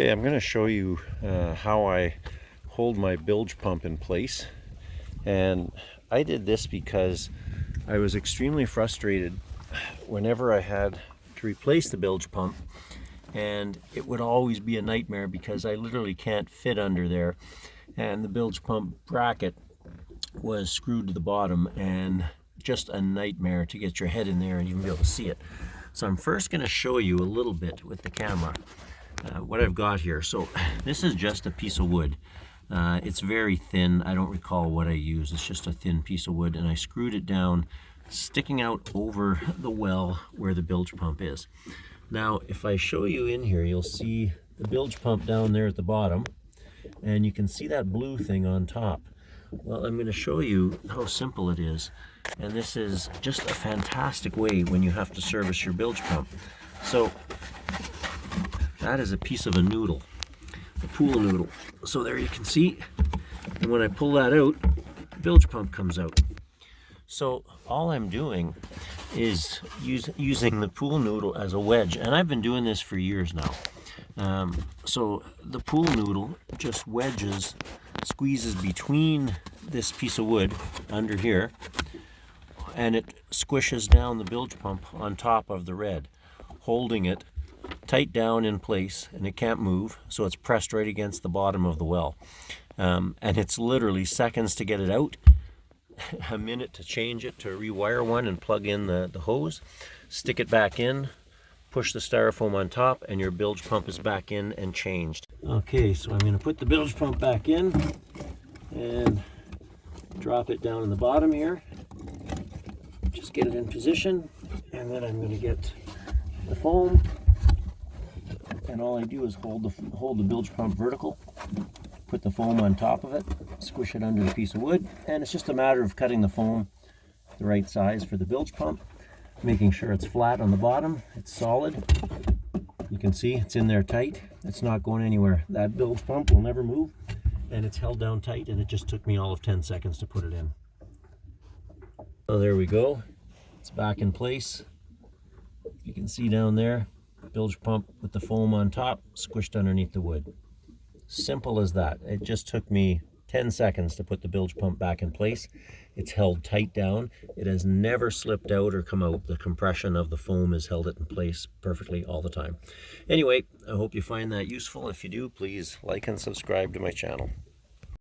Okay, I'm going to show you how I hold my bilge pump in place. And I did this because I was extremely frustrated whenever I had to replace the bilge pump, and it would always be a nightmare because I literally can't fit under there, and the bilge pump bracket was screwed to the bottom, and just a nightmare to get your head in there and even be able to see it. So I'm first going to show you a little bit with the camera what I've got here. So this is just a piece of wood. It's very thin. I don't recall what I used. It's just a thin piece of wood, and I screwed it down, sticking out over the well where the bilge pump is. Now, if I show you in here, you'll see the bilge pump down there at the bottom, and you can see that blue thing on top. Well, I'm going to show you how simple it is, and this is just a fantastic way when you have to service your bilge pump. So that is a piece of a noodle, a pool noodle. So there you can see, and when I pull that out, the bilge pump comes out. So all I'm doing is using the pool noodle as a wedge, and I've been doing this for years now. So the pool noodle just wedges, squeezes between this piece of wood under here, and it squishes down the bilge pump on top of the red, holding it tight down in place, and it can't move, so it's pressed right against the bottom of the well. And it's literally seconds to get it out, a minute to change it, to rewire one and plug in the hose, stick it back in, push the styrofoam on top, and your bilge pump is back in and changed. Okay, so I'm going to put the bilge pump back in and drop it down in the bottom here. Just get it in position, and then I'm going to get the foam, and all I do is hold the bilge pump vertical, put the foam on top of it, squish it under the piece of wood, and it's just a matter of cutting the foam the right size for the bilge pump, making sure it's flat on the bottom, it's solid. You can see it's in there tight, it's not going anywhere. That bilge pump will never move, and it's held down tight, and it just took me all of 10 seconds to put it in. So there we go, it's back in place. You can see down there, bilge pump with the foam on top, squished underneath the wood. Simple as that. It just took me 10 seconds to put the bilge pump back in place. It's held tight down. It has never slipped out or come out. The compression of the foam has held it in place perfectly all the time. Anyway, I hope you find that useful. If you do, please like and subscribe to my channel.